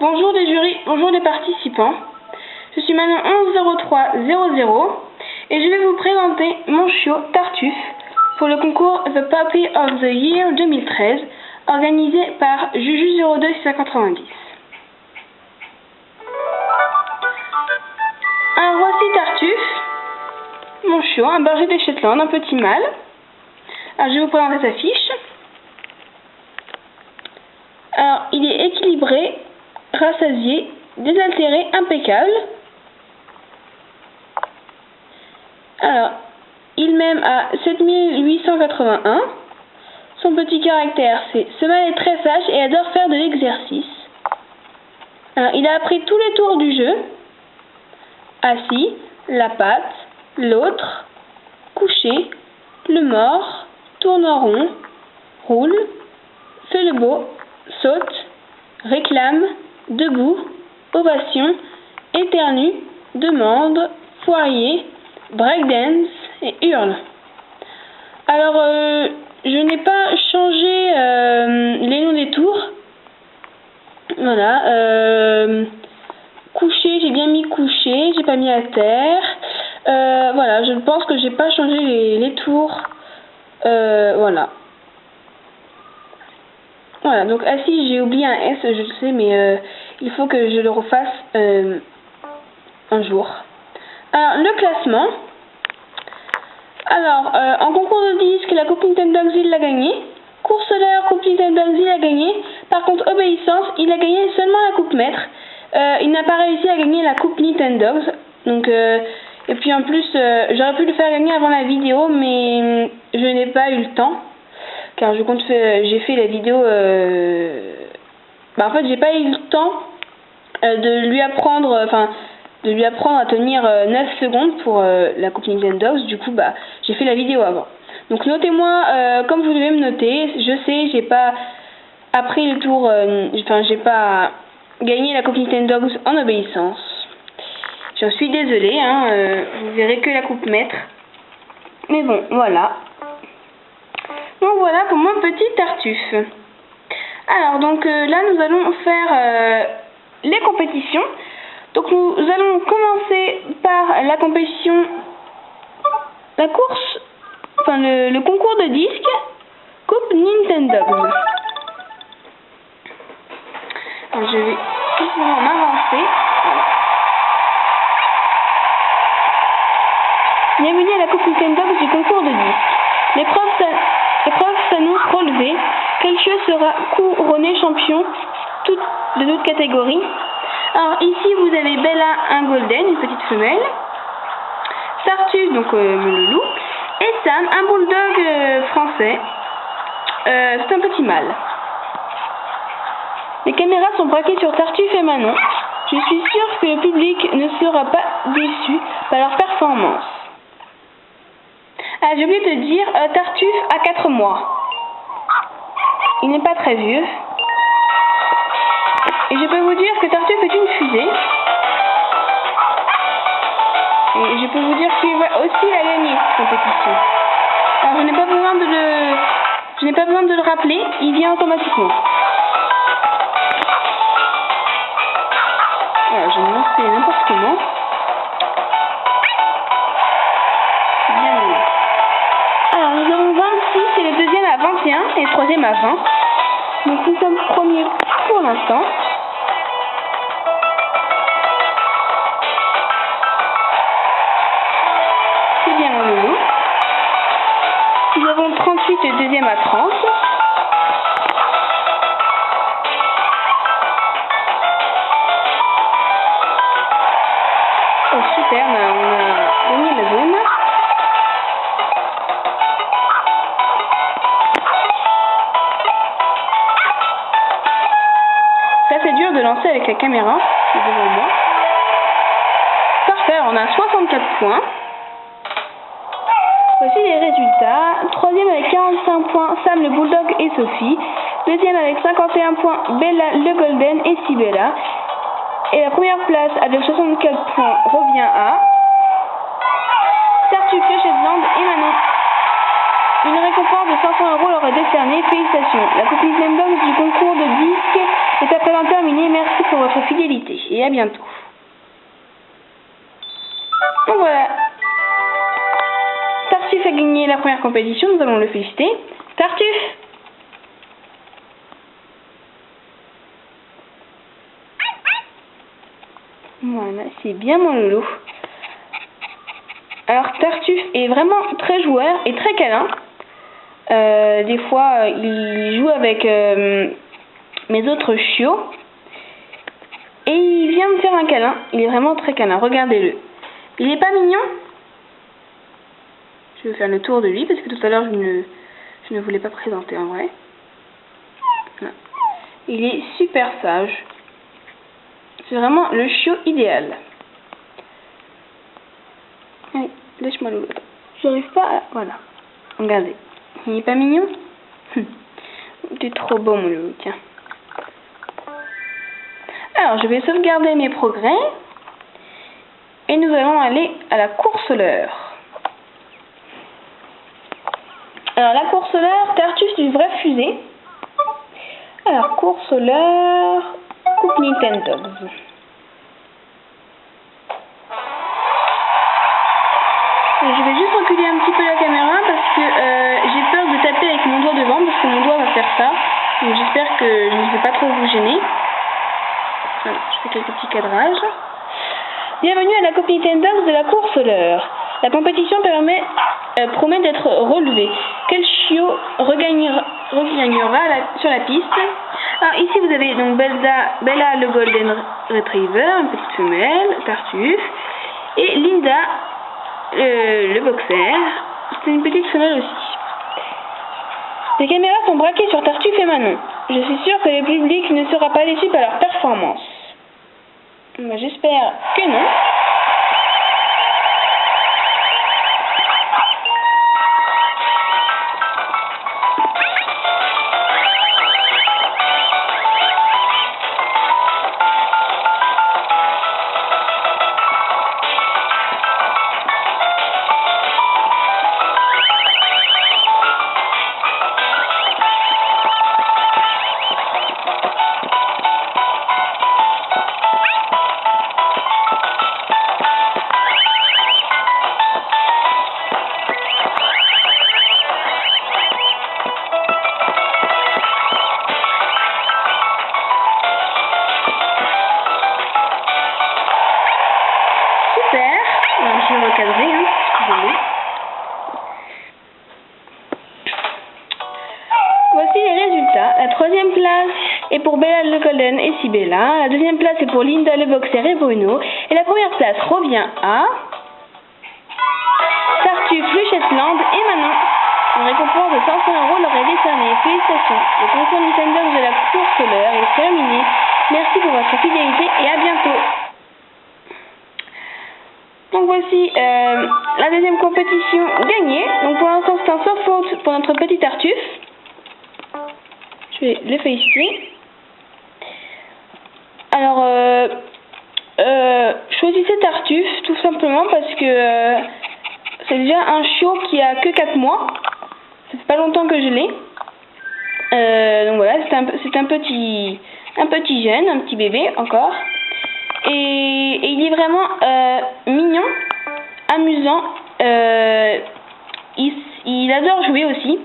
Bonjour les jurys, bonjour les participants. Je suis Manon 110300 et je vais vous présenter mon chiot Tartuffe pour le concours The Puppy of the Year 2013 organisé par Juju02 690. Alors voici Tartuffe, mon chiot, un berger des Shetland, un petit mâle. Alors je vais vous présenter sa fiche. Alors il est équilibré, rassasié, désaltéré, impeccable. Alors, il m'aime à 7881. Son petit caractère, c'est ce mâle est très sage et adore faire de l'exercice. Alors, il a appris tous les tours du jeu. Assis, la patte, l'autre, couché, le mord, tourne en rond, roule, fait le beau, saute, réclame, debout, ovation, éternue, demande, poirier, breakdance et hurle. Alors, je n'ai pas changé les noms des tours. Voilà. Couché, j'ai bien mis couché, j'ai pas mis à terre. Voilà, je pense que j'ai pas changé les tours. Voilà. Voilà, donc assis, j'ai oublié un S, je le sais, mais il faut que je le refasse un jour. Alors, le classement. Alors, en concours de disque, la Coupe Nintendo il l'a gagné. Course solaire, Coupe Nintendo il a gagné. Par contre, obéissance, il a gagné seulement la Coupe Maître. Il n'a pas réussi à gagner la Coupe Nintendo. Donc, et puis en plus, j'aurais pu le faire gagner avant la vidéo, mais je n'ai pas eu le temps. Car j'ai fait la vidéo. En fait, j'ai pas eu le temps de lui apprendre, à tenir 9 secondes pour la Coupe Nintendo. Du coup, j'ai fait la vidéo avant. Donc, notez-moi comme vous devez me noter. Je sais, j'ai pas appris le tour, j'ai pas gagné la Coupe Nintendo en obéissance. J'en suis désolée, vous verrez que la Coupe Maître. Mais bon, voilà. Donc voilà pour mon petit Tartuffe. Alors donc là nous allons faire les compétitions. Donc nous allons commencer par la compétition, la course, le concours de disques Coupe Nintendo. Alors je vais simplement m'avancer. Voilà. Bienvenue à la Coupe Nintendo du concours de disques. L'épreuve s'annonce relevée. Quel chiot sera couronné champion de toute catégorie? Alors ici vous avez Bella, un golden, une petite femelle. Tartuffe, donc le loulou. Et Sam, un bulldog français. C'est un petit mâle. Les caméras sont braquées sur Tartuffe et Manon. Je suis sûre que le public ne sera pas déçu par leur performance. Ah, j'ai oublié de te dire, Tartuffe a 4 mois. Il n'est pas très vieux. Et je peux vous dire que Tartuffe est une fusée. Et je peux vous dire qu'il va aussi la gagner, cette compétition. Alors je n'ai pas besoin de le rappeler, il vient automatiquement. Voilà, je vais me lancer n'importe comment. Alors nous avons 26 et le deuxième à 21 et le troisième à 20. Donc nous sommes premiers pour l'instant. C'est bien mon loulou. Nous avons 38 et le deuxième à 30. Oh super, on a gagné la zone. C'est dur de lancer avec la caméra qui est devant moi. Parfait, on a 64 points. Voici les résultats. Troisième avec 45 points, Sam le bulldog et Sophie. Deuxième avec 51 points, Bella le golden et Sibella. Et la première place avec 64 points revient à Tartuffe le Shetland et Manon. une récompense de 500 € leur est décernée. Félicitations. La Coupe Nintendo du concours de disques est à présent terminée. Merci pour votre fidélité et à bientôt. Donc voilà. Tartuffe a gagné la première compétition. Nous allons le féliciter. Tartuffe! Voilà, c'est bien mon loulou. Alors Tartuffe est vraiment très joueur et très câlin. Des fois, il joue avec mes autres chiots. Et il vient me faire un câlin. Il est vraiment très câlin. Regardez-le. Il est pas mignon? Je vais faire le tour de lui parce que tout à l'heure, je ne voulais pas présenter en vrai. Voilà. Il est super sage. C'est vraiment le chiot idéal. Allez, lâche-moi le loulou. J'arrive pas à... Voilà. Regardez. Il est pas mignon? T'es trop beau mon loulou, tiens. Alors, je vais sauvegarder mes progrès. Et nous allons aller à la courseleur. Alors, la courseleur, Tartuffe du vrai fusée. Alors, courseleur, Coupe Nintendo. Je vais juste reculer un petit peu la caméra parce que j'ai peur de taper avec mon doigt devant parce que mon doigt va faire ça. Donc j'espère que je ne vais pas trop vous gêner. Voilà, je fais quelques petits cadrages. Bienvenue à la Coupe Nintendo de la courseleur. La compétition promet d'être relevée. Quel chiot regagnera sur la piste? Alors ici vous avez donc Bella le Golden Retriever, une petite femelle, Tartuffe, et Linda le boxer, c'est une petite femelle aussi. Les caméras sont braquées sur Tartuffe et Manon. Je suis sûre que le public ne sera pas déçu par leur performance. Moi, j'espère que non. Je vais recadrer, hein, excusez-moi. Voici les résultats. La 3e place est pour Bella le Golden et Sibella. La 2e place est pour Linda le Boxer et Bruno. Et la 1re place revient à Tartuffe, le Shetland et Manon. Une récompense de 500 € leur est décernée. Félicitations. Le concours Nintendo de la courseleur est terminé. Merci pour votre fidélité et à bientôt. Donc voici la 2e compétition gagnée. Donc pour l'instant c'est un sans faute pour notre petit Tartuffe. Je vais le féliciter. Alors choisissez Tartuffe tout simplement parce que c'est déjà un chiot qui a que 4 mois. Ça fait pas longtemps que je l'ai. Donc voilà, c'est un petit jeune, un petit bébé encore. Et il est vraiment mignon, amusant, il adore jouer aussi.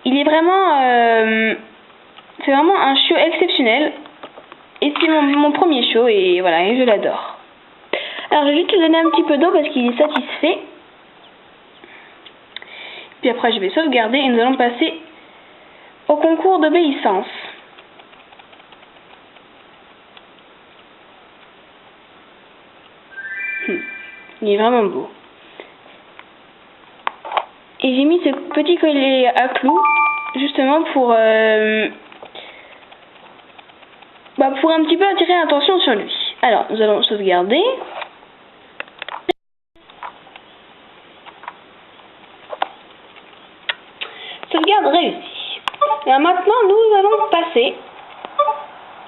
Il est vraiment, c'est vraiment un chiot exceptionnel. Et c'est mon premier chiot et voilà, et je l'adore. Alors je vais juste lui donner un petit peu d'eau parce qu'il est satisfait. Puis après je vais sauvegarder et nous allons passer au concours d'obéissance. Il est vraiment beau. Et j'ai mis ce petit collier à clous justement pour un petit peu attirer l'attention sur lui. Alors, nous allons sauvegarder. Sauvegarde réussie. Alors maintenant, nous allons passer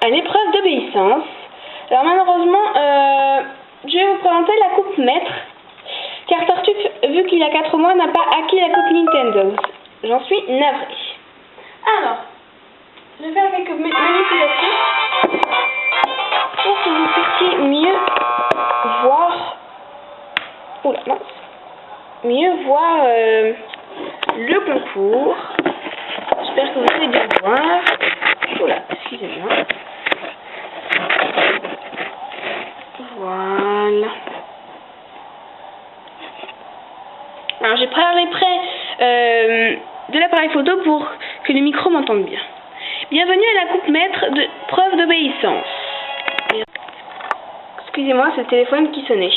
à l'épreuve d'obéissance. Alors malheureusement, je vais vous présenter la coupe maître car Tartuffe, vu qu'il a 4 mois, n'a pas acquis la Coupe Nintendo. J'en suis navrée. Alors, je vais faire quelques manipulations pour que vous puissiez mieux voir. Oula, mince. Mieux voir le concours. J'espère que vous allez bien voir. Oula, excusez-moi. Voilà. Alors j'ai préparé près de l'appareil photo pour que le micro m'entende bien. Bienvenue à la coupe maître de preuve d'obéissance. Excusez-moi, c'est le téléphone qui sonnait.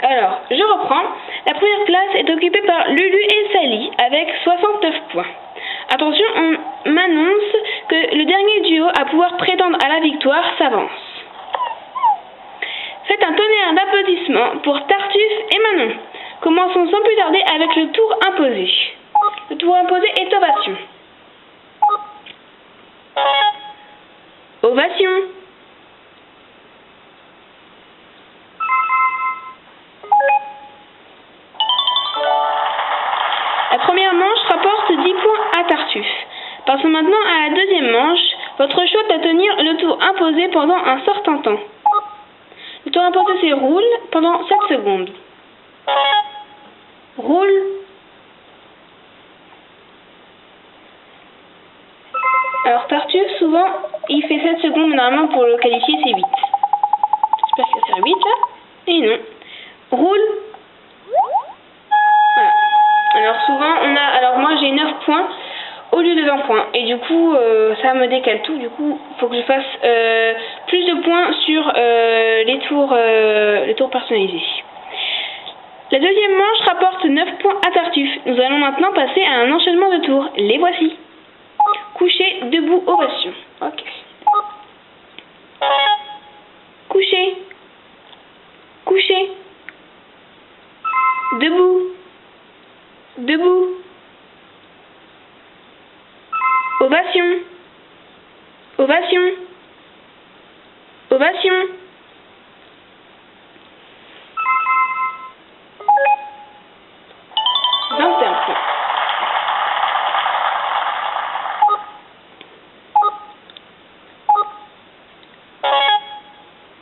Alors, je reprends. La première place est occupée par Lulu et Sally avec 69 points. Attention, on m'annonce que le dernier duo à pouvoir prétendre à la victoire s'avance. Faites un tonnerre d'applaudissements pour Tartuffe et Manon. Commençons sans plus tarder avec le tour imposé. Le tour imposé est ovation. Ovation. La première manche rapporte 10 points à Tartuffe. Passons maintenant à la deuxième manche. Votre choix est à tenir le tour imposé pendant un certain temps. Le tour imposé se roule pendant 7 secondes. Roule. Alors Tartuffe, souvent, il fait 7 secondes, mais normalement pour le qualifier, c'est 8. J'espère qu'il va faire 8 là. Et non. Roule. Voilà. Alors souvent, alors moi j'ai 9 points au lieu de 20 points. Et du coup, ça me décale tout. Du coup, il faut que je fasse plus de points sur les tours personnalisés. La deuxième manche rapporte 9 points à Tartuffe. Nous allons maintenant passer à un enchaînement de tours. Les voici. Couché, debout, ovation. Ok. Couché. Couché. Debout. Debout. Ovation. Ovation. Ovation.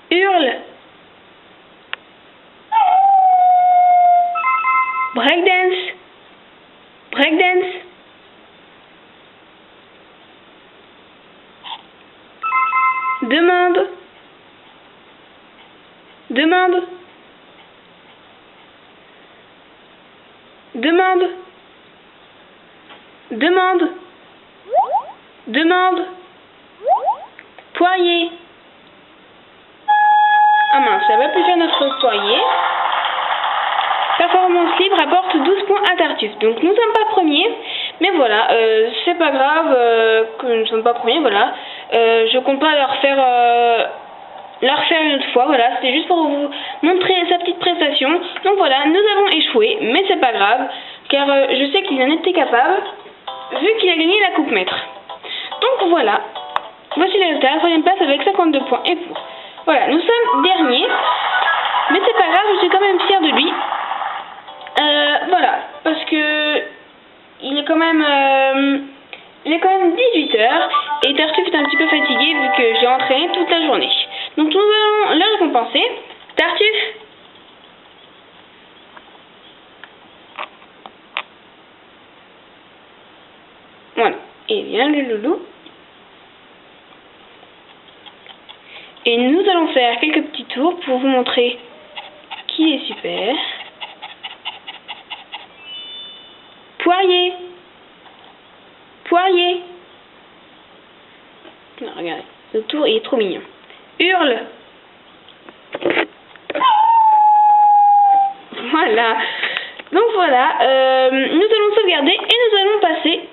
Hurle. Breakdance. Breakdance. Demande. Demande. Demande. Demande. Demande. Poirier. Ah mince, ça va plus faire notre poirier. Performance libre rapporte 12 points à Tartuffe. Donc nous ne sommes pas premiers, mais voilà, c'est pas grave que nous ne sommes pas premiers, voilà. Je compte pas leur faire une autre fois, voilà, c'était juste pour vous montrer sa petite prestation. Donc voilà, nous avons échoué, mais c'est pas grave, car je sais qu'il en était capable, vu qu'il a gagné la coupe maître. Donc voilà, voici le résultat, la troisième place avec 52 points et pour. Voilà, nous sommes derniers, mais c'est pas grave, je suis quand même fière de lui. Voilà, parce que il est quand même 18h et Tartuffe est un petit peu fatigué vu que j'ai entraîné toute la journée. Donc nous allons le récompenser. Tartuffe. Voilà, et bien le loulou. Et nous allons faire quelques petits tours pour vous montrer qui est super. Poirier. Poirier. Non, regardez, le tour il est trop mignon. Hurle. Voilà. Donc voilà, nous allons sauvegarder et nous allons passer,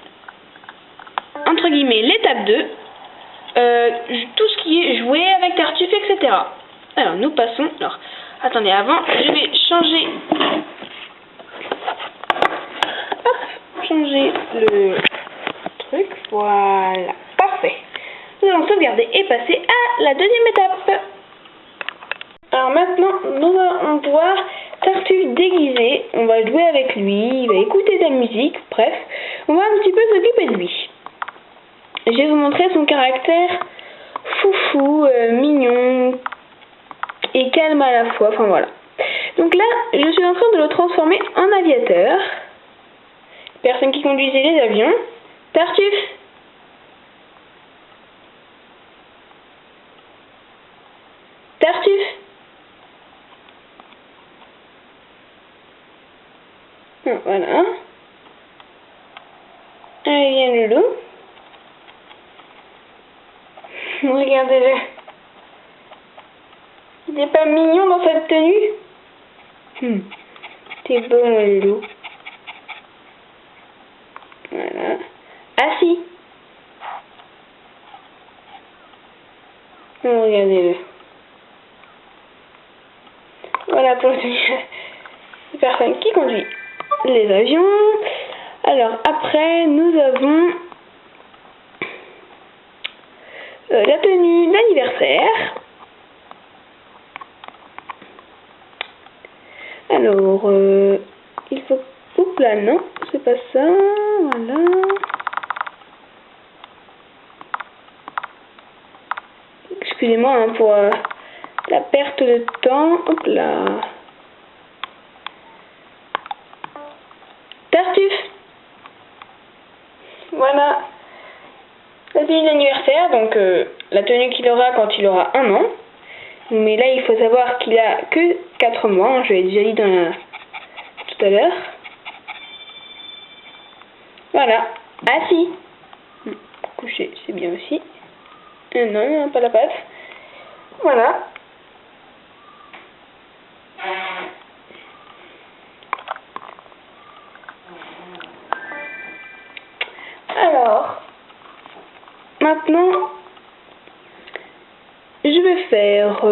entre guillemets, l'étape 2. Tout ce qui est joué avec Tartuffe, etc. Alors, nous passons. Alors, attendez, avant, je vais changer. Hop, changer le truc. Voilà, parfait. Nous allons sauvegarder et passer à la deuxième étape. Alors maintenant, nous allons voir Tartuffe Tartuffe déguisé, on va jouer avec lui, il va écouter de la musique, bref, on va un petit peu s'occuper de lui. Je vais vous montrer son caractère foufou, mignon et calme à la fois, enfin voilà. Donc là, je suis en train de le transformer en aviateur. Personne qui conduisait les avions. Tartuffe! Tartuffe! Voilà. Allez, viens le loup. Regardez-le. Il n'est pas mignon dans cette tenue? T'es beau, mon loup. Voilà. Assis. Regardez-le. Voilà pour le tenue. Personne qui conduit les avions. Alors après, nous avons la tenue d'anniversaire. Alors, il faut... Oups là, non, c'est pas ça. Voilà. Excusez-moi hein, pour la perte de temps. Hop là. Tartuffe. Voilà. La tenue d'anniversaire, donc la tenue qu'il aura quand il aura 1 an. Mais là, il faut savoir qu'il a que 4 mois. Hein, je l'ai déjà dit tout à l'heure. Voilà. Assis. Couché, c'est bien aussi. Non, pas la patte. Voilà. Alors, maintenant, je vais faire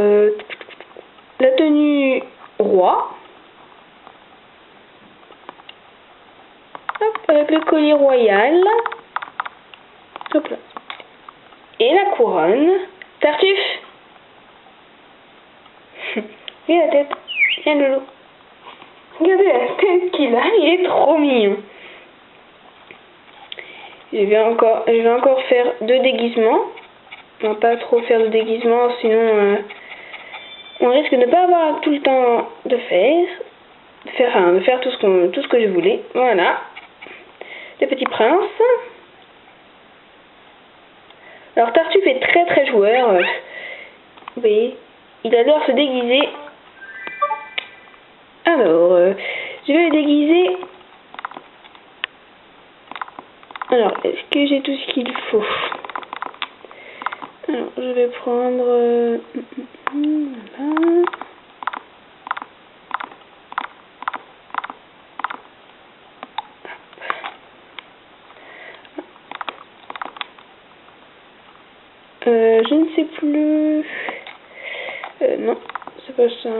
la tenue roi. Hop, avec le collier royal. Hop là. Et la couronne. Tartuffe. Regarde la tête. Regarde le loup. Regardez la tête qu'il a. Il est trop mignon. Je vais encore faire 2 déguisements. On va pas trop faire de déguisements, sinon on risque de ne pas avoir tout le temps de faire tout ce que je voulais. Voilà. Le petit prince. Alors Tartuffe est très très joueur. Vous voyez, il adore se déguiser. Alors, je vais le déguiser. Alors, est-ce que j'ai tout ce qu'il faut? Alors, je vais prendre... voilà. Je ne sais plus... non, c'est pas ça.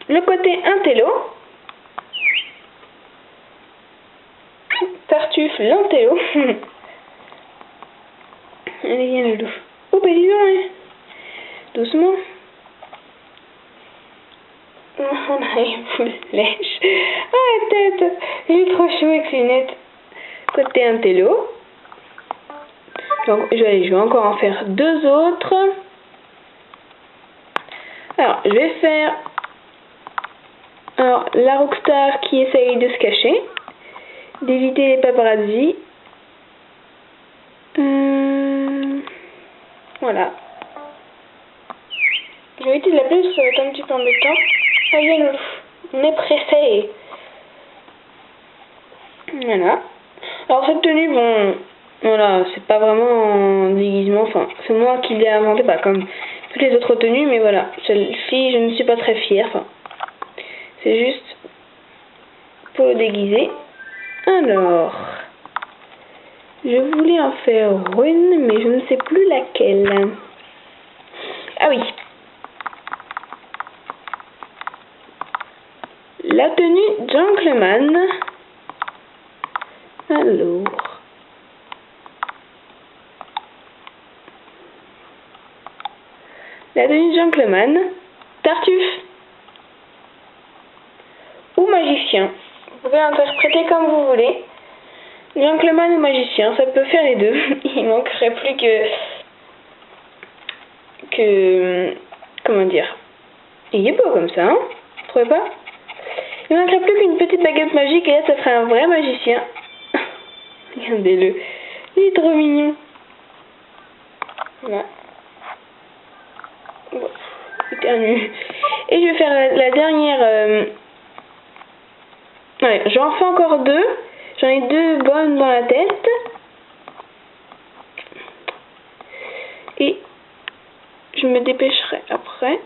Le côté intello. Tartuffe, l'intello. Allez, viens le loup. Oh, bah dis donc, hein. Doucement. On arrive pour le lèche. Ah, la tête. Il est trop chaud avec les lunettes. Côté intello. Donc, je vais encore en faire 2 autres. Alors, je vais faire la rockstar qui essaye de se cacher, d'éviter les paparazzi. Voilà. Je vais éviter de l'appeler, ça va être un petit peu embêtant. Allez, on est pressé. Voilà. Alors cette tenue, bon, voilà, c'est pas vraiment un déguisement, enfin, c'est moi qui l'ai inventé, pas comme toutes les autres tenues, mais voilà, celle-ci, je ne suis pas très fière, enfin, c'est juste pour le déguiser. Alors, je voulais en faire une, mais je ne sais plus laquelle. Ah oui. La tenue gentleman. Alors. La tenue gentleman, Tartuffe ou magicien. Vous pouvez l'interpréter comme vous voulez. Gentleman ou magicien, ça peut faire les deux. Il manquerait plus que comment dire. Il est beau comme ça, hein? Vous trouvez pas? Il manquerait plus qu'une petite baguette magique et là ça ferait un vrai magicien. Regardez-le. Il est trop mignon. Voilà. Bon, éternue. Et je vais faire la dernière. Ouais, j'en fais encore deux. J'en ai deux bonnes dans la tête. Et je me dépêcherai après.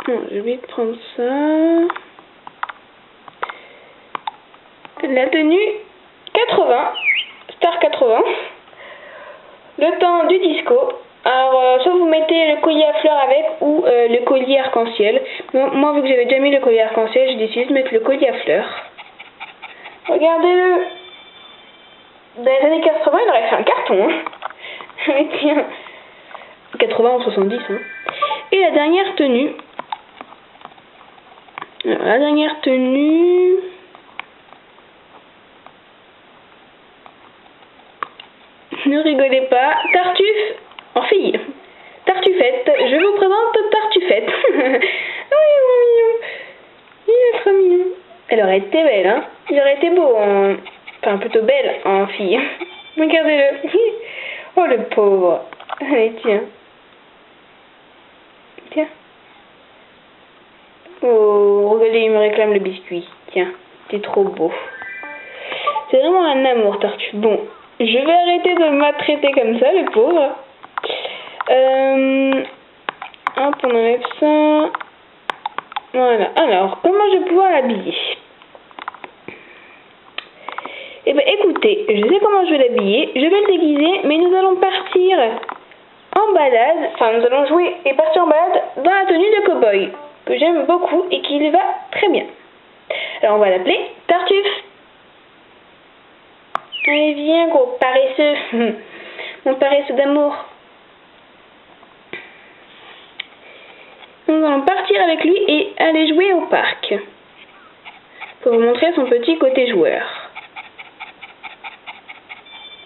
Non, j'ai oublié de prendre ça. La tenue 80, Star 80. Le temps du disco. Alors, soit vous mettez le collier à fleurs avec ou le collier arc-en-ciel. Moi, vu que j'avais déjà mis le collier arc-en-ciel, j'ai décidé de mettre le collier à fleurs. Regardez-le. Dans les années 80, il aurait fait un carton. Hein. Tiens. 80 ou 70. Hein. Et la dernière tenue. Alors, la dernière tenue. Ne rigolez pas. Tartuffe en fille. Tartuffette. Je vous présente Tartuffette. Oh, il est mignon. Il est trop mignon. Elle aurait été belle, hein. Il aurait été beau en... Enfin, plutôt belle en fille. Regardez-le. Oh, le pauvre. Allez, tiens. Tiens. Oh, regardez, il me réclame le biscuit. Tiens, t'es trop beau. C'est vraiment un amour, Tartuffe. Bon, je vais arrêter de me maltraiter comme ça, le pauvre. Hop, on enlève ça. Voilà. Alors, comment je vais pouvoir l'habiller? Eh bien, écoutez, je sais comment je vais l'habiller. Je vais le déguiser, mais nous allons partir en balade. Enfin, nous allons jouer et partir en balade dans la tenue de cow-boy, que j'aime beaucoup et qui lui va très bien. Alors, on va l'appeler Tartuffe. Allez, viens, gros paresseux. Mon paresseux d'amour. Nous allons partir avec lui et aller jouer au parc. Pour vous montrer son petit côté joueur.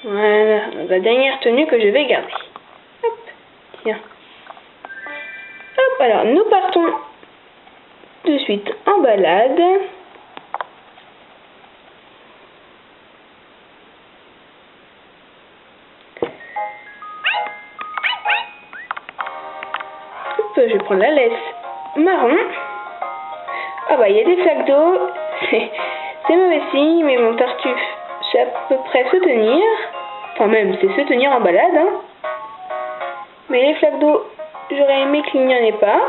Voilà, la dernière tenue que je vais garder. Hop, tiens. Hop, alors nous partons de suite en balade. Hop, je vais prendre la laisse marron. Ah bah il y a des flaques d'eau. C'est mauvais signe, mais mon Tartuffe c'est à peu près se tenir. Enfin même, c'est se tenir en balade. Hein. Mais les flaques d'eau, j'aurais aimé qu'il n'y en ait pas.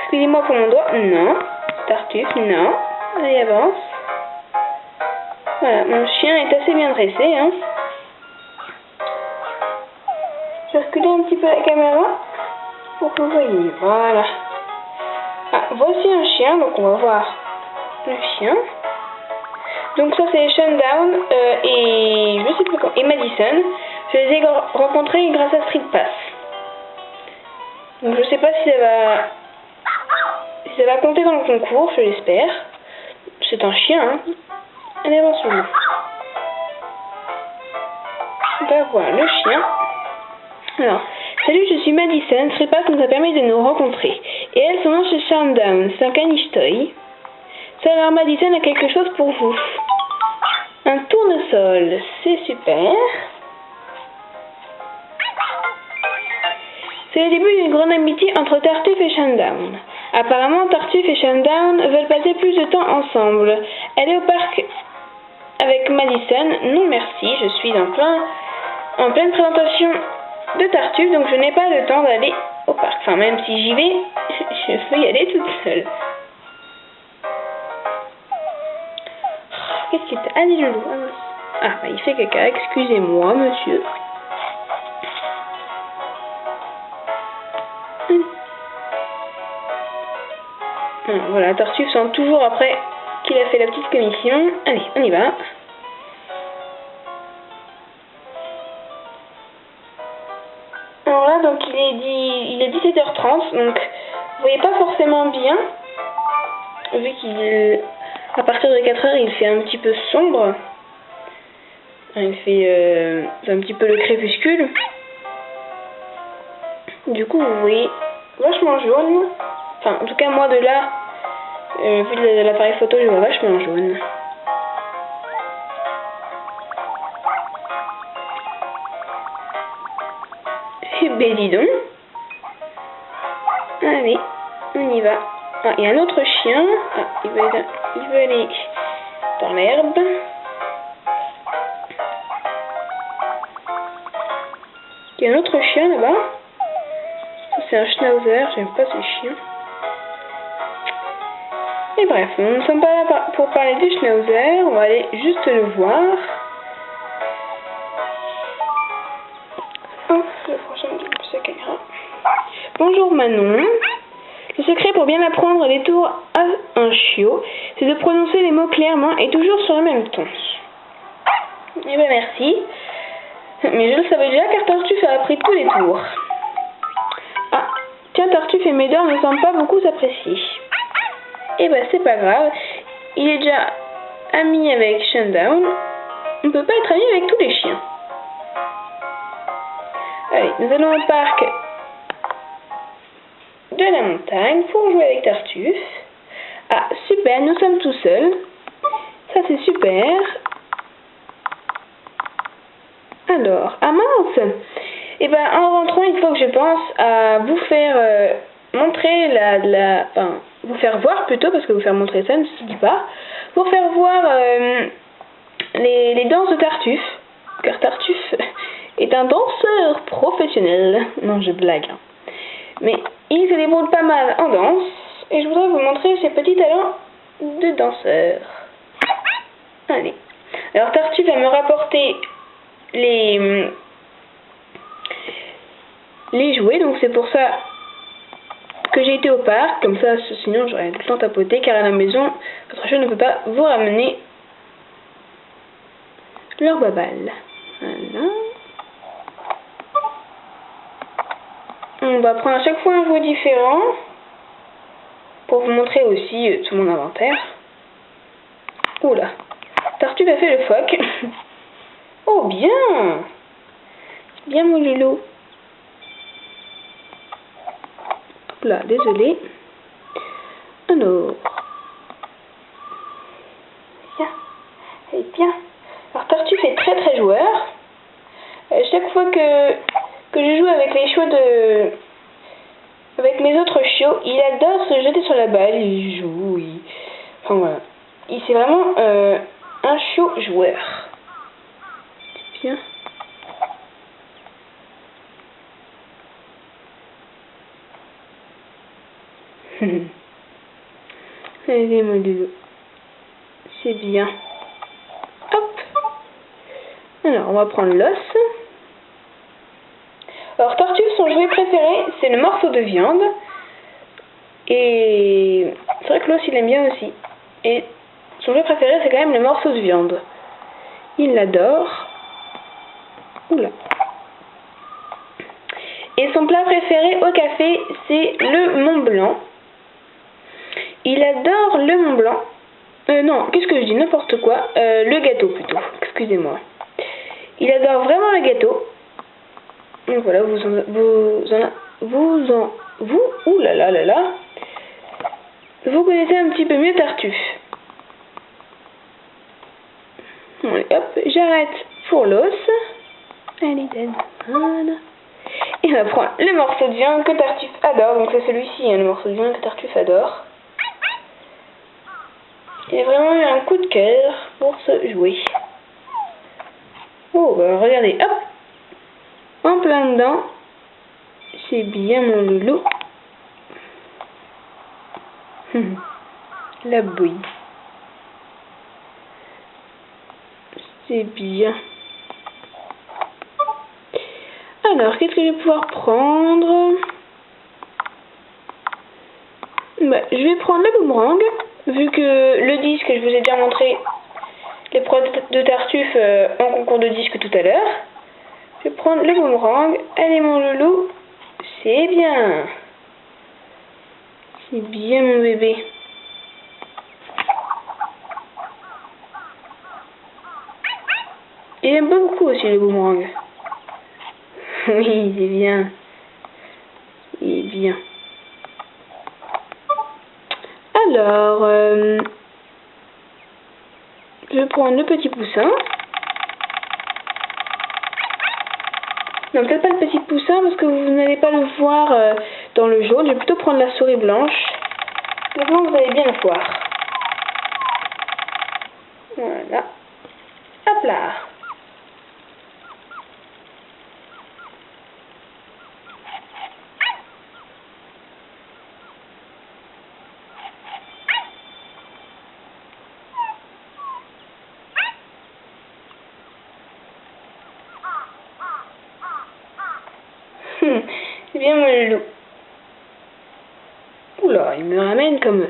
Excusez-moi pour mon doigt. Non. Tartuffe, non. Allez, avance. Voilà, mon chien est assez bien dressé. Hein. Je vais reculer un petit peu la caméra pour que vous voyez. Voilà. Ah, voici un chien, donc on va voir le chien. Donc ça c'est Shundown et je sais plus quand, et Madison. Je les ai rencontrés grâce à Street Pass. Donc je sais pas si ça va compter dans le concours, je l'espère. C'est un chien, hein. Allez, avance le loup. Bah voilà, le chien. Alors, salut, je suis Madison. Street Pass nous a permis de nous rencontrer. Et elle, son nom c'est Shundown, c'est un caniche toy. Ça, alors Madison a quelque chose pour vous. Un tournesol, c'est super. C'est le début d'une grande amitié entre Tartuffe et Shundown. Apparemment, Tartuffe et Shundown veulent passer plus de temps ensemble. Elle est au parc avec Madison. Non merci, je suis en pleine présentation de Tartuffe, donc je n'ai pas le temps d'aller au parc. Enfin, même si j'y vais, je peux y aller toute seule. Qu'est-ce qu'il t'a... Allez, le loup. Ah, bah, il fait caca. Excusez-moi, monsieur. Voilà, Tartuffe sent toujours après qu'il a fait la petite commission. Allez, on y va. il est 17h30, donc vous voyez pas forcément bien, vu qu'à partir de 4h, il fait un petit peu sombre. Il fait un petit peu le crépuscule. Du coup, vous voyez vachement jaune. Enfin, en tout cas, moi de là, vu de l'appareil photo, je vois vachement jaune. Eh ben dis donc. Allez, on y va. Ah, il y a un autre chien. Ah, il veut aller dans l'herbe. Il y a un autre chien là-bas. Ça c'est un schnauzer, j'aime pas ce chien. Et bref, nous ne sommes pas là pour parler du schnauzer, on va aller juste le voir. Hop, le prochain plus la caméra. Bonjour Manon. Le secret pour bien apprendre les tours à un chiot, c'est de prononcer les mots clairement et toujours sur le même ton. Eh ben merci. Mais je le savais déjà car Tartuffe a appris tous les tours. Ah, tiens, Tartuffe et Médor ne semblent pas beaucoup s'apprécier. Eh ben c'est pas grave, il est déjà ami avec Shundown. On ne peut pas être ami avec tous les chiens. Allez, nous allons au parc de la montagne pour jouer avec Tartuffe. Ah, super, nous sommes tout seuls. Ça c'est super. Alors, ah mince! Et ben en rentrant, il faut que je pense à vous faire montrer enfin, vous faire voir plutôt, parce que vous faire montrer ça ne se dit pas, pour faire voir les danses de Tartuffe, car Tartuffe est un danseur professionnel. Non, je blague. Mais il se débrouille pas mal en danse, et je voudrais vous montrer ses petits talents de danseur. Allez. Alors Tartuffe va me rapporter les jouets, donc c'est pour ça que j'ai été au parc, comme ça sinon j'aurais tout le temps tapoté, car à la maison votre chien ne peut pas vous ramener leur babal. Voilà. On va prendre à chaque fois un jouet différent pour vous montrer aussi tout mon inventaire. Oula, Tartuffe a fait le phoque. Oh bien, bien mon loulou. Hop là, désolé. Alors, bien, et bien. Alors Tartuffe est très très joueur. Chaque fois que je joue avec les chiots avec mes autres chiots, il adore se jeter sur la balle, il joue, enfin voilà. C'est vraiment un chiot joueur. C'est bien. Allez mon doudou. C'est bien. Hop. Alors on va prendre l'os. Alors Tartuffe, son jouet préféré, c'est le morceau de viande. Et c'est vrai que l'os il aime bien aussi. Et son jouet préféré, c'est quand même le morceau de viande. Il l'adore. Oula. Et son plat préféré au café, c'est le Mont Blanc. Il adore le Mont Blanc. Non, qu'est-ce que je dis? N'importe quoi. Le gâteau plutôt. Excusez-moi. Il adore vraiment le gâteau. Donc voilà, ouh là là là là. Vous connaissez un petit peu mieux Tartuffe. Allez, hop, j'arrête pour l'os. Allez, voilà. Et on va prendre le morceau de viande que Tartuffe adore. Donc c'est celui-ci, hein, le morceau de viande que Tartuffe adore. Il a vraiment eu un coup de cœur pour ce jouet. Oh, bah regardez, hop, en plein dedans. C'est bien mon loulou. La bouille. C'est bien. Alors, qu'est-ce que je vais pouvoir prendre? Bah, je vais prendre le boomerang, vu que le disque, je vous ai déjà montré les produits de Tartuffe en concours de disque tout à l'heure. Je vais prendre le boomerang. Allez mon loulou, C'est bien. C'est bien mon bébé. Il aime pas beaucoup aussi le boomerang. Oui, c'est bien. Il est bien. Alors, je vais prendre le petit poussin. Non, peut-être pas le petit poussin parce que vous n'allez pas le voir dans le jaune. Je vais plutôt prendre la souris blanche. Le blanc, vous allez bien le voir. Voilà. Hop là. C'est bien mon loup. Oula, il me ramène comme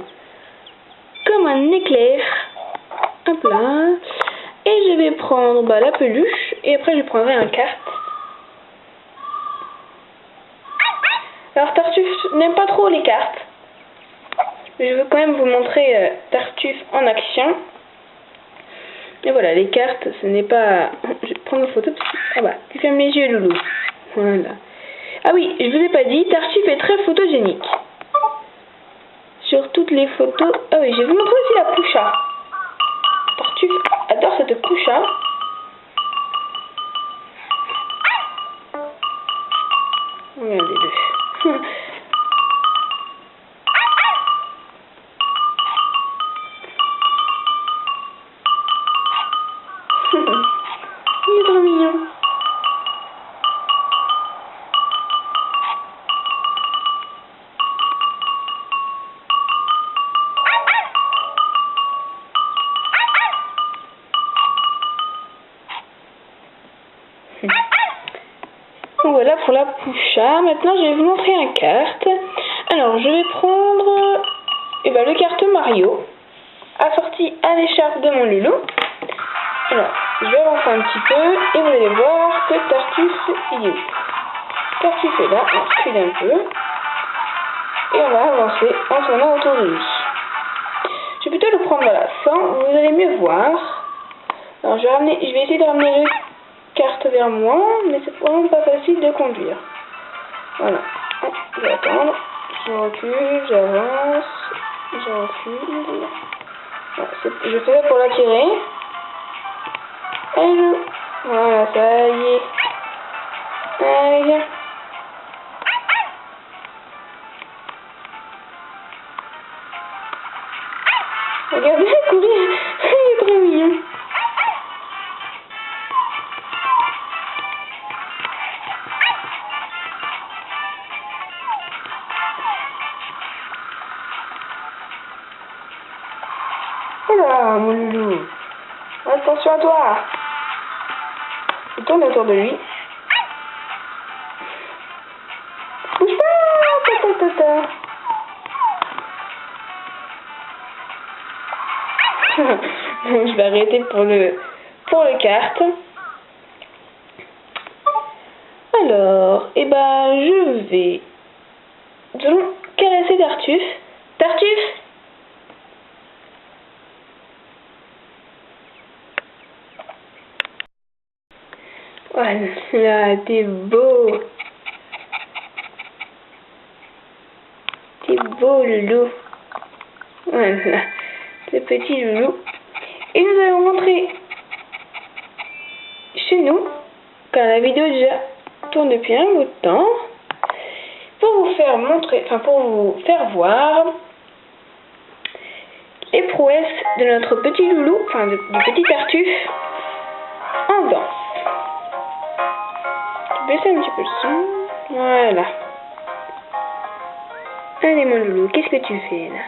un éclair. Hop là. Et je vais prendre la peluche. Et après, je prendrai un carte. Alors, Tartuffe n'aime pas trop les cartes. Je veux quand même vous montrer Tartuffe en action. Et voilà, les cartes, ce n'est pas... Je vais prendre une photo. Ah bah, tu fermes les yeux, loulou. Voilà. Ah oui, je vous ai pas dit, Tartuffe est très photogénique. Sur toutes les photos... Ah oui, je vais vous montrer aussi la poucha. Tartuffe adore cette poucha. Regardez-le. Il est trop mignon. Voilà pour la poucha. Maintenant, je vais vous montrer une carte. Alors, je vais prendre le carte Mario, assorti à l'écharpe de mon loulou. Alors, je vais avancer un petit peu et vous allez voir que Tartuffe, il est où? Tartuffe est là, on recule un peu. Et on va avancer en tournant autour de lui. Je vais plutôt le prendre sans, vous allez mieux voir. Alors, je vais essayer de ramener le carte vers moi, mais c'est vraiment pas facile de conduire. Voilà. Je vais attendre. Je recule, j'avance, je recule. Voilà, je fais ça pour l'attirer. Allez, voilà, ça y est. Allez. Regardez, courir. Il est trop mignon. Voilà, mon loulou. Attention à toi. Je tourne autour de lui. Bouge pas. Je vais arrêter pour le kart. Alors, nous allons caresser Tartuffe. Tartuffe! Voilà, t'es beau. T'es beau, loulou. Voilà, ce petit loulou. Et nous allons rentrer chez nous, car la vidéo déjà tourne depuis un bout de temps, pour vous faire voir les prouesses de notre petit loulou, du petit Tartuffe, en danse. Baissez un petit peu le son. Voilà. Allez mon loulou, qu'est-ce que tu fais là?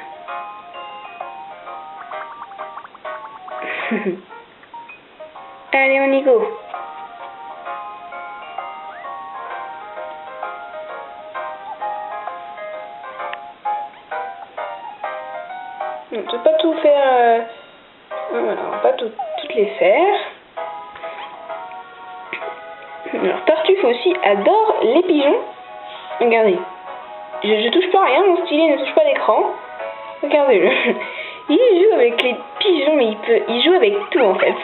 Allez, on y go. On ne peut pas tout faire. Voilà, on va pas toutes les faire. Alors, Tartuffe aussi adore les pigeons. Regardez. Je touche pas à rien, mon stylet ne touche pas l'écran. Regardez-le. Il joue avec les pigeons, mais il joue avec tout en fait.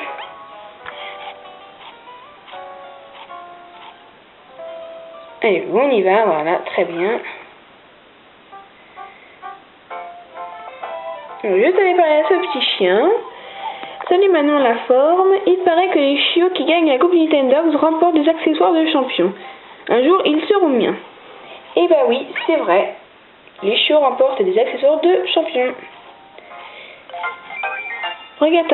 Allez, on y va, voilà, très bien. Donc, je t'avais parlé à ce petit chien. Salut Manon la forme. Il paraît que les chiots qui gagnent la Coupe Nintendo remportent des accessoires de champion. Un jour, ils seront miens. Eh bah oui, c'est vrai. Les chiots remportent des accessoires de champion. Regardez,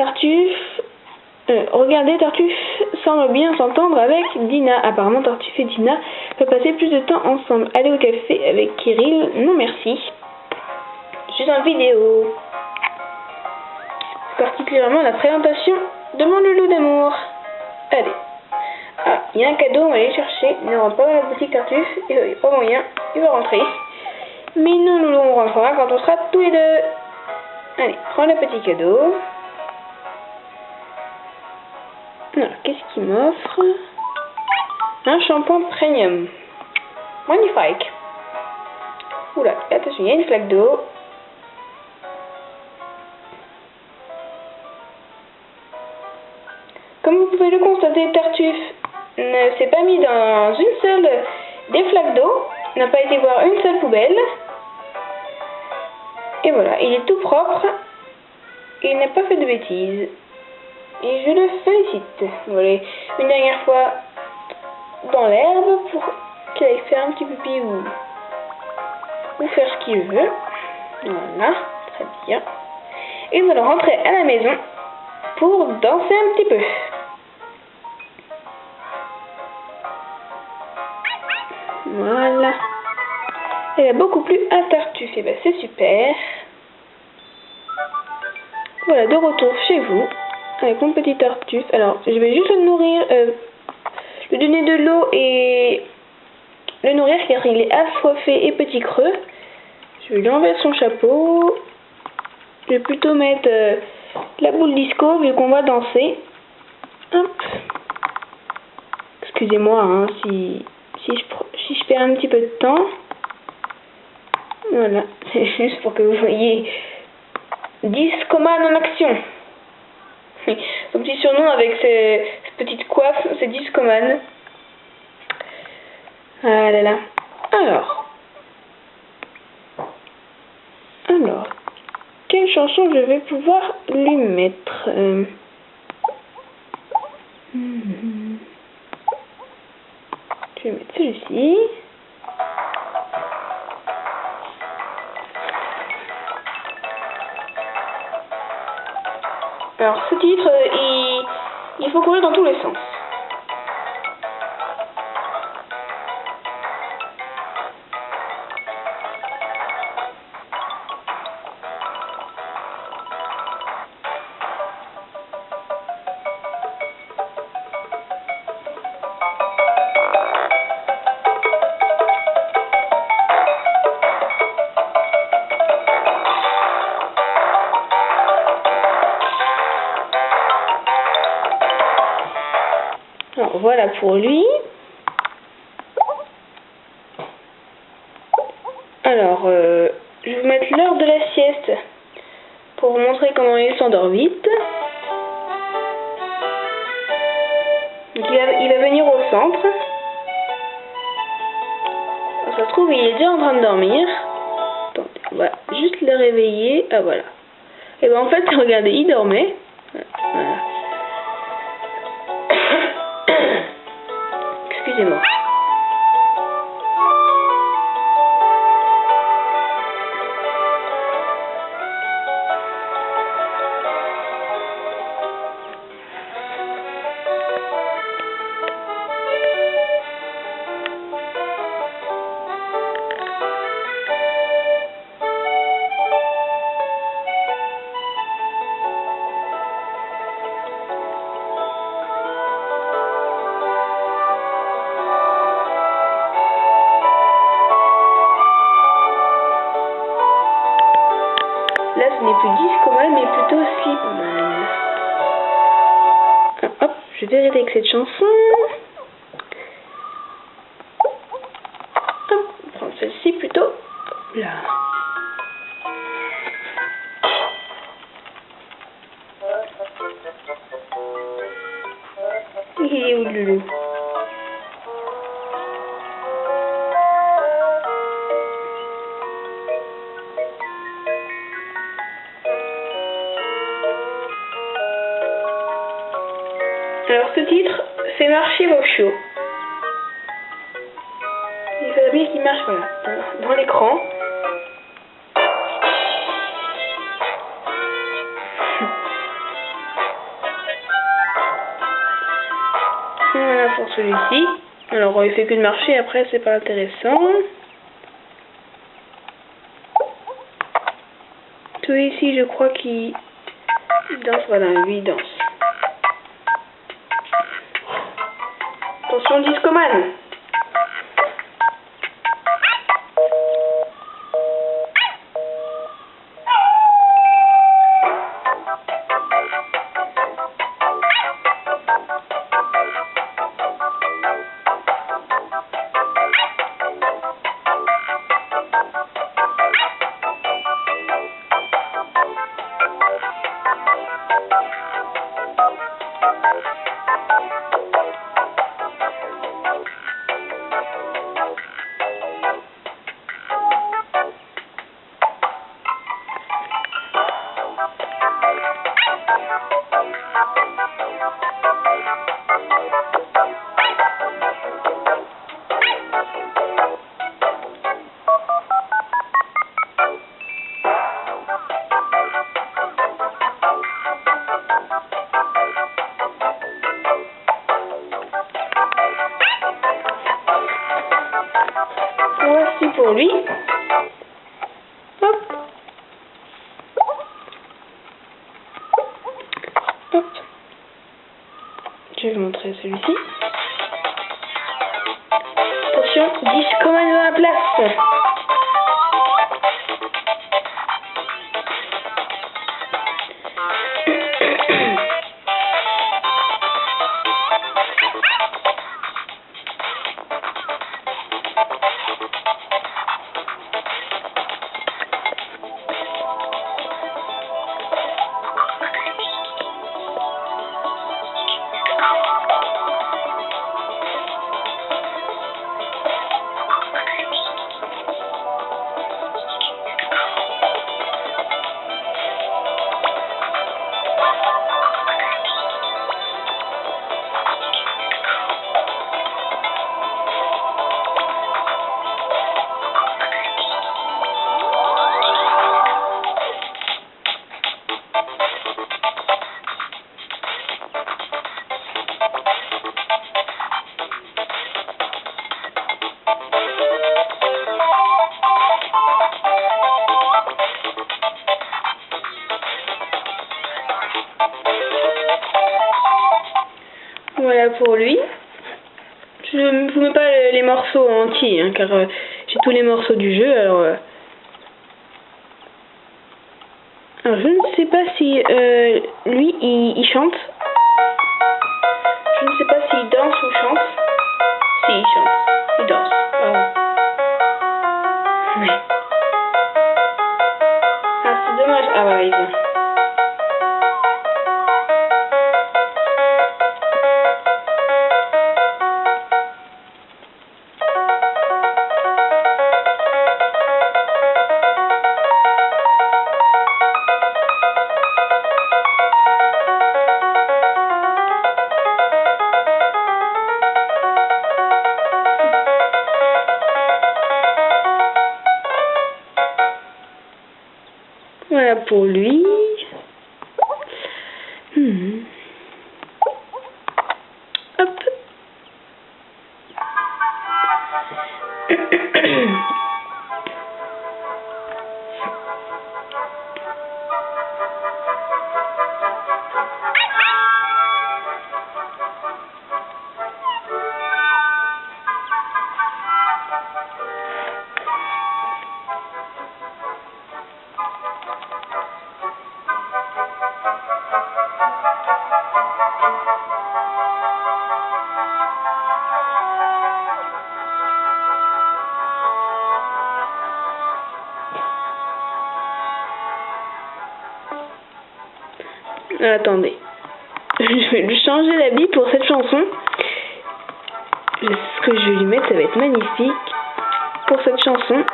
Tartuffe semble bien s'entendre avec Dina. Apparemment, Tartuffe et Dina peuvent passer plus de temps ensemble. Aller au café avec Kirill? Non merci. Je suis en vidéo. Particulièrement la présentation de mon loulou d'amour. Allez. Ah, il y a un cadeau, on va aller chercher. Il ne rentre pas dans la boutique Tartuffe. Il n'y a pas moyen. Il va rentrer. Mais non, loulou, on rentrera quand on sera tous les deux. Allez, prends le petit cadeau. Alors, qu'est-ce qu'il m'offre? Un shampoing premium. Magnifique. Oula, attention, il y a une flaque d'eau. Comme vous pouvez le constater, Tartuffe ne s'est pas mis dans une seule des flaques d'eau, n'a pas été voir une seule poubelle. Et voilà, il est tout propre et il n'a pas fait de bêtises. Et je le félicite. Voilà, une dernière fois dans l'herbe pour qu'il aille faire un petit pipi ou faire ce qu'il veut. Voilà, très bien. Et nous allons rentrer à la maison pour danser un petit peu. Voilà. Elle a beaucoup plu à Tartuffe. Et ben c'est super. Voilà, de retour chez vous avec mon petit Tartuffe. Alors, je vais juste le nourrir, lui donner de l'eau et le nourrir car il est assoiffé et petit creux. Je vais lui enlever son chapeau. Je vais plutôt mettre la boule disco vu qu'on va danser. Hop. Excusez-moi hein, si je perds un petit peu de temps. Voilà, c'est juste pour que vous voyez Discoman en action. Son petit surnom avec ses petites coiffes, c'est Discoman. Ah là là. Alors, quelle chanson je vais pouvoir lui mettre? Je vais mettre celui-ci. Alors ce titre, il faut courir dans tous les sens. Alors, voilà pour lui. Alors, je vais vous mettre l'heure de la sieste pour vous montrer comment il s'endort vite. Donc, il va venir au centre. Alors, ça se trouve, il est déjà en train de dormir. Attendez, on va juste le réveiller. Ah, voilà. Et ben en fait, regardez, il dormait. Voilà. Excusez-moi. Là, ce n'est plus Discoman, mais plutôt Sleepman. Alors, hop, je vais arrêter avec cette chanson. Hop, Il est où le loulou? Alors ce titre fait marcher vos chiots. Il faudrait bien qu'il marche voilà, dans l'écran. Voilà pour celui-ci. Alors il fait que de marcher, après c'est pas intéressant. Celui-ci je crois qu'il danse, voilà, lui il danse. Attention Discoman. Voici pour lui. Hop. Hop. Je vais vous montrer celui-ci. Attention, Discoman dans la place. Voilà pour lui. Je ne vous mets pas les morceaux entiers, hein, car j'ai tous les morceaux du jeu. Alors je ne sais pas si lui il chante. Je ne sais pas s'il danse ou chante. Si, il chante. Il danse. Oui. Ah, c'est dommage. Ah ouais, il vient. Voilà pour lui. Hop. Attendez. Je vais lui changer d'habit pour cette chanson. Ce que je vais lui mettre, ça va être magnifique pour cette chanson.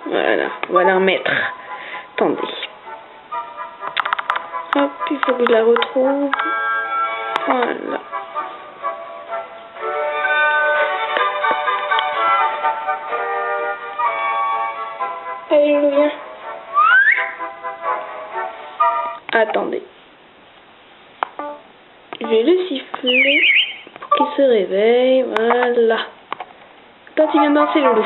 Voilà, on va la remettre. Attendez. Hop, il faut que je la retrouve. Voilà. Allez, Loulou, viens. Attendez. Je vais le siffler pour qu'il se réveille. Voilà. Toi, tu viens danser, Loulou.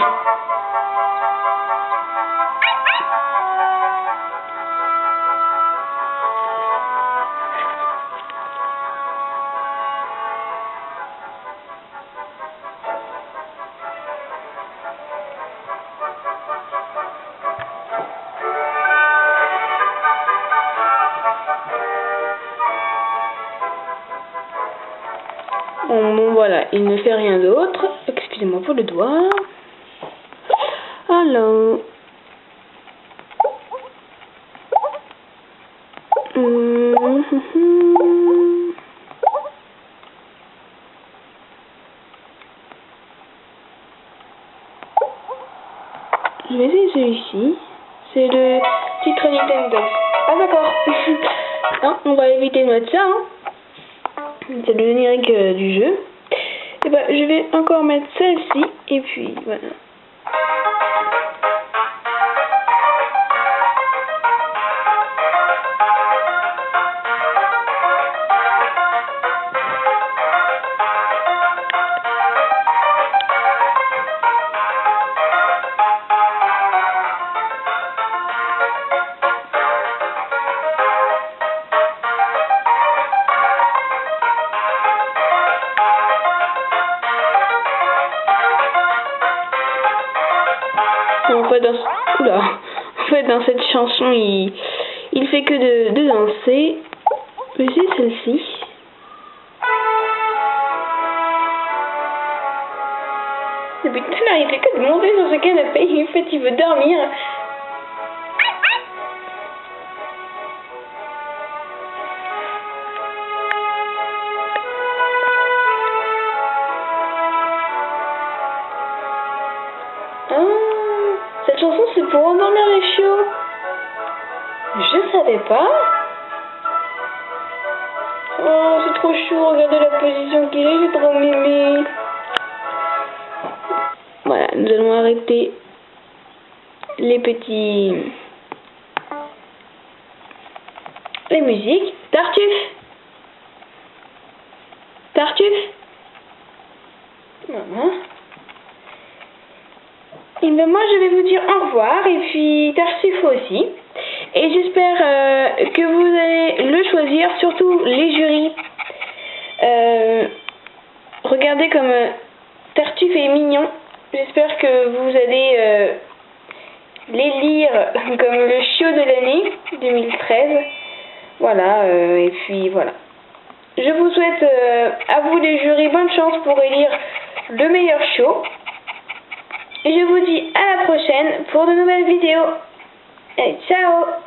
Bon, voilà, il ne fait rien d'autre. Excusez-moi pour le doigt. Alors. Je vais essayer celui-ci. C'est le titre Nintendo. Ah d'accord. Non, on va éviter de mettre ça. Hein. C'est le générique du jeu. Et bah, je vais encore mettre celle-ci. Et puis voilà. En fait, dans cette chanson, il fait que de danser. Mais c'est celle-ci. Depuis tout à l'heure, il fait que de monter sur ce canapé. En fait, il veut dormir. Cette chanson, c'est pour endormir les chiots. Je savais pas. Oh, c'est trop chaud. Regardez la position qu'il est. J'ai trop mimé. Voilà, nous allons arrêter les musiques. Tartuffe. Tartuffe. Voilà. Et ben moi je vais vous dire au revoir et puis Tartuffe aussi. Et j'espère que vous allez le choisir, surtout les jurys. Regardez comme Tartuffe est mignon. J'espère que vous allez l'élire comme le chiot de l'année 2013. Voilà, et puis voilà. Je vous souhaite à vous les jurys bonne chance pour élire le meilleur chiot. Et je vous dis à la prochaine pour de nouvelles vidéos. Allez, ciao!